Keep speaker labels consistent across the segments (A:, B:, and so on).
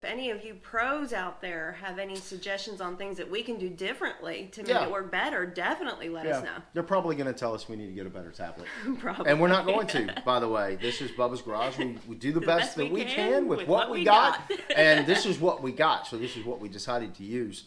A: any of you pros out there have any suggestions on things that we can do differently to make it work better, definitely let us know.
B: They're probably going to tell us we need to get a better tablet.
A: Probably.
B: And we're not going to, by the way. This is Bubba's Garage. We do the best that we can with what we got. And this is what we got. So this is what we decided to use.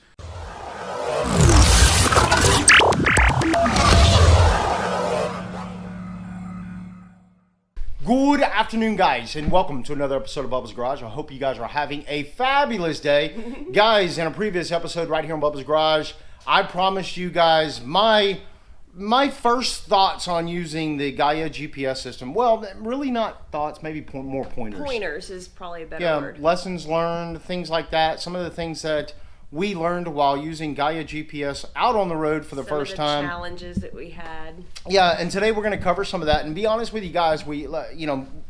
B: Good afternoon, guys, and welcome to another episode of Bubba's Garage. I hope you guys are having a fabulous day. Guys, in a previous episode right here on Bubba's Garage, I promised you guys my first thoughts on using the Gaia GPS system. Well, really not thoughts, maybe more pointers.
A: Pointers is probably a better word.
B: Lessons learned, things like that. Some of the things that we learned while using Gaia GPS out on the road for the first time.
A: Challenges that we had.
B: Yeah, and today we're going to cover some of that. And be honest with you guys,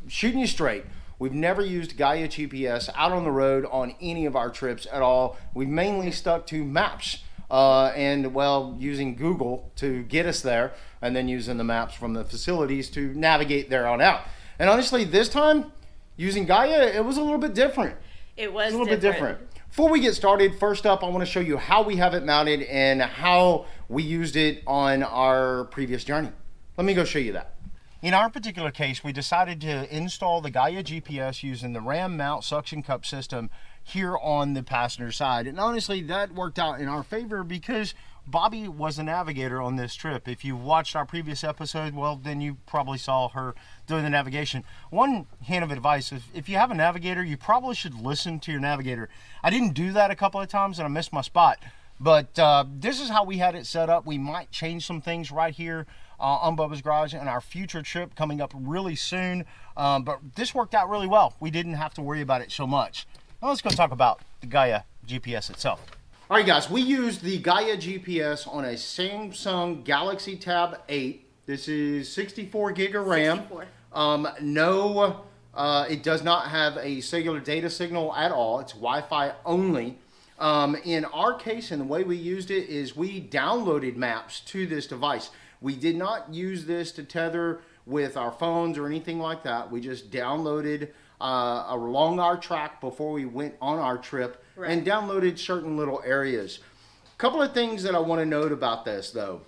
B: shooting you straight, we've never used Gaia GPS out on the road on any of our trips at all. We've mainly stuck to maps using Google to get us there, and then using the maps from the facilities to navigate there on out. And honestly, this time, using Gaia, it was a little bit different.
A: It was
B: a little bit different. Before we get started, first up, I want to show you how we have it mounted and how we used it on our previous journey. Let me go show you that. In our particular case, we decided to install the Gaia GPS using the RAM mount suction cup system here on the passenger side. And honestly, that worked out in our favor because Bobby was a navigator on this trip. If you watched our previous episode, well, then you probably saw her doing the navigation. One hand of advice, if you have a navigator, you probably should listen to your navigator. I didn't do that a couple of times and I missed my spot. But this is how we had it set up. We might change some things right here on Bubba's Garage in our future trip coming up really soon. But this worked out really well. We didn't have to worry about it so much. Now let's go talk about the Gaia GPS itself. All right, guys, we used the Gaia GPS on a Samsung Galaxy Tab 8. This is 64 gig of RAM.
A: 64.
B: It does not have a cellular data signal at all. It's Wi-Fi only. In our case, and the way we used it is we downloaded maps to this device. We did not use this to tether with our phones or anything like that. We just downloaded along our track before we went on our trip. Right. And downloaded certain little areas. A couple of things that I want to note about this, though.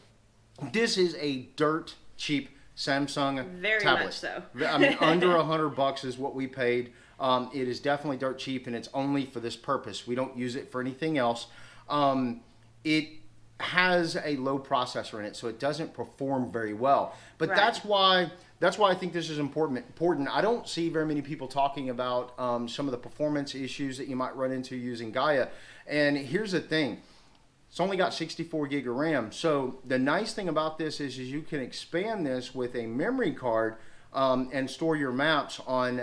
B: This is a dirt cheap Samsung tablet.
A: Very much so.
B: I mean, under $100 is what we paid. It is definitely dirt cheap, and it's only for this purpose. We don't use it for anything else. It has a low processor in it, so it doesn't perform very well. But right. That's why I think this is important. I don't see very many people talking about some of the performance issues that you might run into using Gaia. And here's the thing. It's only got 64 gig of RAM. So the nice thing about this is you can expand this with a memory card and store your maps on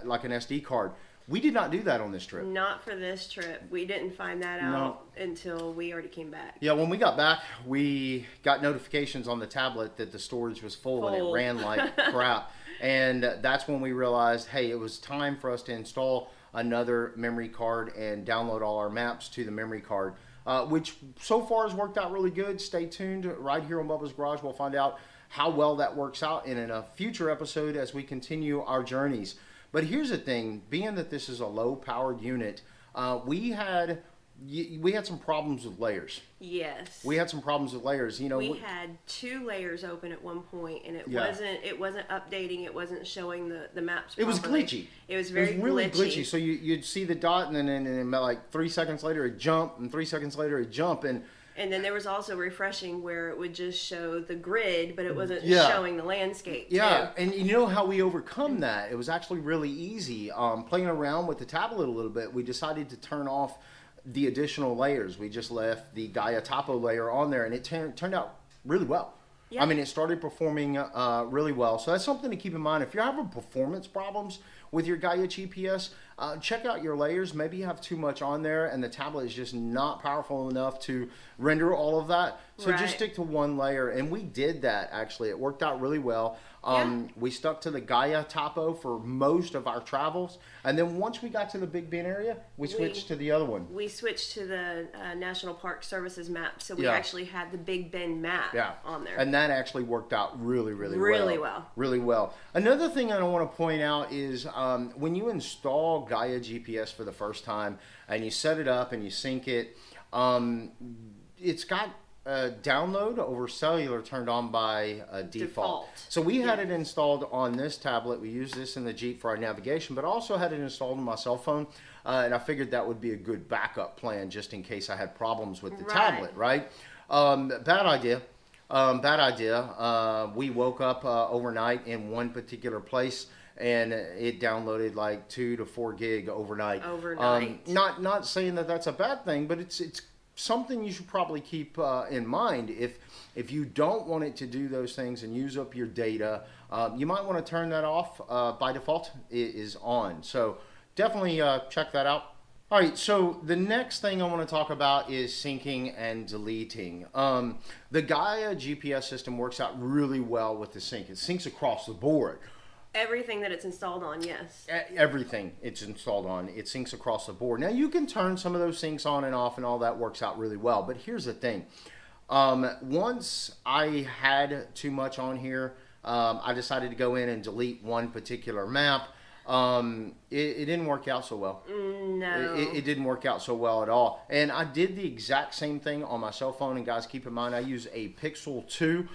B: like an SD card. We did not do that on this trip.
A: Not for this trip. We didn't find that out until we already came back.
B: Yeah, when we got back, we got notifications on the tablet that the storage was full. And it ran like crap. And that's when we realized, hey, it was time for us to install another memory card and download all our maps to the memory card, which so far has worked out really good. Stay tuned right here on Bubba's Garage. We'll find out how well that works out in a future episode as we continue our journeys. But here's the thing, being that this is a low-powered unit, we had some problems with layers.
A: Yes.
B: We had some problems with layers.
A: We had 2 layers open at one point, and it wasn't updating. It wasn't showing the maps properly.
B: It was glitchy.
A: It was very
B: really glitchy. So you'd see the dot, and then like 3 seconds later it jump, and 3 seconds later it jump,
A: and then there was also refreshing where it would just show the grid, but it wasn't showing the landscape.
B: Yeah, and you know how we overcome that? It was actually really easy. Playing around with the tablet a little bit, we decided to turn off the additional layers. We just left the Gaia Topo layer on there, and it turned out really well. Yeah. I mean, it started performing really well. So that's something to keep in mind. If you're having performance problems with your Gaia GPS, check out your layers. Maybe you have too much on there and the tablet is just not powerful enough to render all of that. So just stick to one layer. And we did that, actually. It worked out really well. We stuck to the Gaia Topo for most of our travels. And then once we got to the Big Bend area, we switched to the other one.
A: We switched to the National Park Services map. So we actually had the Big Bend map on there.
B: And that actually worked out really well. Really well. Another thing I want to point out is when you install Gaia GPS for the first time and you set it up and you sync it, it's got download over cellular turned on by default. So we had it installed on this tablet. We use this in the Jeep for our navigation, but also had it installed on my cell phone. And I figured that would be a good backup plan just in case I had problems with the tablet, right? Bad idea. Bad idea. We woke up overnight in one particular place and it downloaded like 2 to 4 gig overnight. Not saying that that's a bad thing, but it's something you should probably keep in mind. If you don't want it to do those things and use up your data, you might want to turn that off. By default, it is on. So definitely check that out. All right, so the next thing I want to talk about is syncing and deleting. The Gaia GPS system works out really well with the sync. It syncs across the board.
A: Everything that it's installed on, yes.
B: Everything it's installed on, it syncs across the board. Now you can turn some of those syncs on and off and all that works out really well. But here's the thing. Once I had too much on here, I decided to go in and delete one particular map. It didn't work out so well.
A: No.
B: It didn't work out so well at all. And I did the exact same thing on my cell phone. And guys, keep in mind, I use a Pixel 2.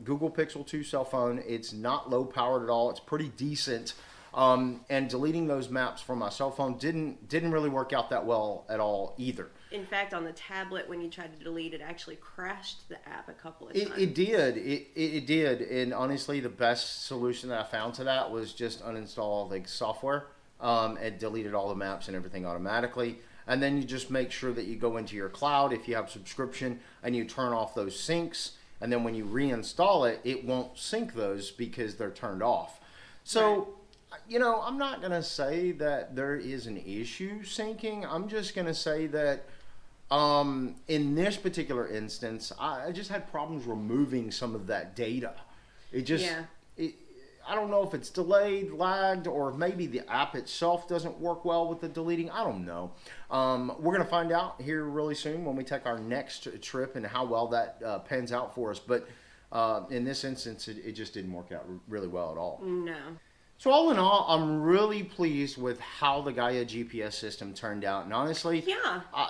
B: Google Pixel 2 cell phone. It's not low powered at all. It's pretty decent. And deleting those maps from my cell phone didn't really work out that well at all either.
A: In fact, on the tablet, when you tried to delete it, actually crashed the app a couple of times.
B: It did. It did. And honestly, the best solution that I found to that was just uninstall the software and deleted all the maps and everything automatically. And then you just make sure that you go into your cloud if you have subscription and you turn off those syncs. And then when you reinstall it, it won't sync those because they're turned off. So, you know, I'm not going to say that there is an issue syncing. I'm just going to say that in this particular instance, I just had problems removing some of that data. It just, I don't know if it's delayed, lagged, or maybe the app itself doesn't work well with the deleting. I don't know. We're going to find out here really soon when we take our next trip and how well that pans out for us. But in this instance, it just didn't work out really well at all.
A: No.
B: So all in all, I'm really pleased with how the Gaia GPS system turned out. And honestly,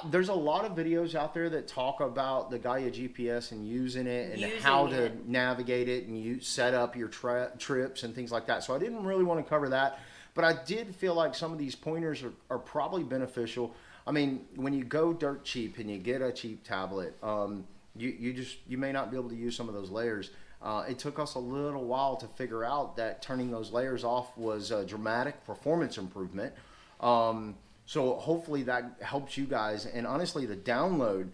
B: there's a lot of videos out there that talk about the Gaia GPS and using it and how to navigate it and you set up your trips and things like that. So I didn't really want to cover that. But I did feel like some of these pointers are probably beneficial. I mean, when you go dirt cheap and you get a cheap tablet, you may not be able to use some of those layers. It took us a little while to figure out that turning those layers off was a dramatic performance improvement. So hopefully that helps you guys. And honestly, the download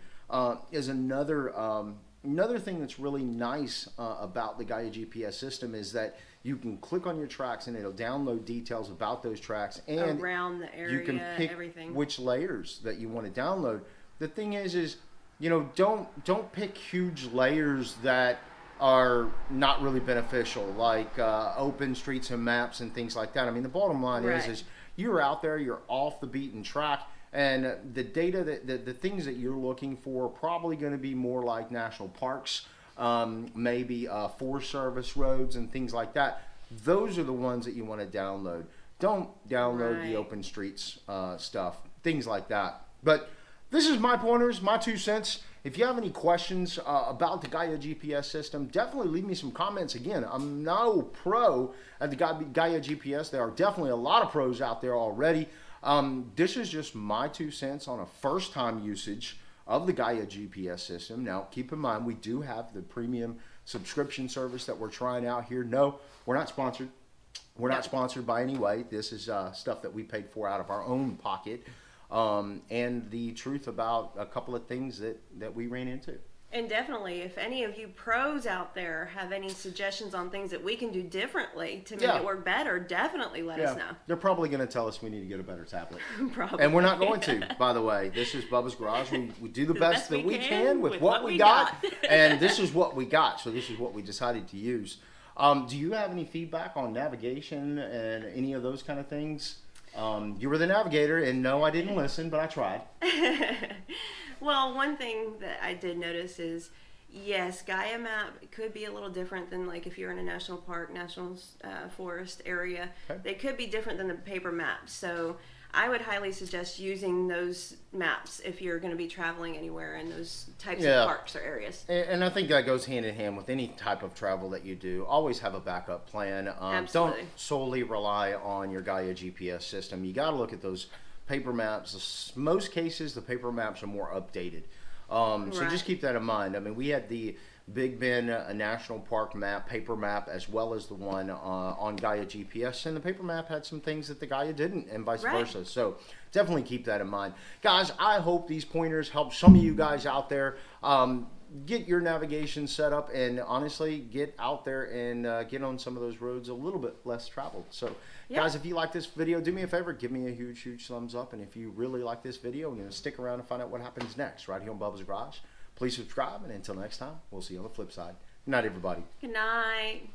B: is another thing that's really nice about the Gaia GPS system is that you can click on your tracks and it'll download details about those tracks and
A: around the area,
B: you can pick
A: everything.
B: Which layers that you want to download. The thing is you know, don't pick huge layers that are not really beneficial, like open streets and maps and things like that. I mean, the bottom line is you're out there, you're off the beaten track, and the data, the things that you're looking for are probably going to be more like national parks, maybe Forest Service roads and things like that. Those are the ones that you want to download. Don't download the open streets stuff, things like that. But this is my pointers, my 2 cents. If you have any questions about the Gaia GPS system, definitely leave me some comments. Again, I'm no pro at the Gaia GPS. There are definitely a lot of pros out there already. This is just my 2 cents on a first-time usage of the Gaia GPS system. Now, keep in mind, we do have the premium subscription service that we're trying out here. No, we're not sponsored. We're not sponsored by any way. This is stuff that we paid for out of our own pocket. And the truth about a couple of things that we ran into.
A: And definitely, if any of you pros out there have any suggestions on things that we can do differently to make it work better, definitely let us know.
B: They're probably going to tell us we need to get a better tablet.
A: Probably.
B: And we're not going to, by the way. This is Bubba's Garage. We do the best that we can with what we got. And this is what we got. So this is what we decided to use. Do you have any feedback on navigation and any of those kind of things? You were the navigator, and no, I didn't listen, but I tried.
A: Well, one thing that I did notice is Yes, Gaia map could be a little different than like if you're in a national park, national forest area.
B: Okay.
A: They could be different than the paper maps. So I would highly suggest using those maps if you're going to be traveling anywhere in those types of parks or areas.
B: And I think that goes hand in hand with any type of travel that you do. Always have a backup plan.
A: Absolutely.
B: Don't solely rely on your Gaia GPS system. You got to look at those paper maps. In most cases, the paper maps are more updated. So just keep that in mind. I mean, we had the Big Bend National Park map, paper map, as well as the one on Gaia GPS, and the paper map had some things that the Gaia didn't, and vice versa. So definitely keep that in mind. Guys, I hope these pointers help some of you guys out there get your navigation set up, and honestly, get out there and get on some of those roads a little bit less traveled. So guys, if you like this video, do me a favor, give me a huge thumbs up, and if you really like this video, stick around and find out what happens next right here on Bubba's Garage. Please subscribe, and until next time, we'll see you on the flip side. Good night, everybody.
A: Good night.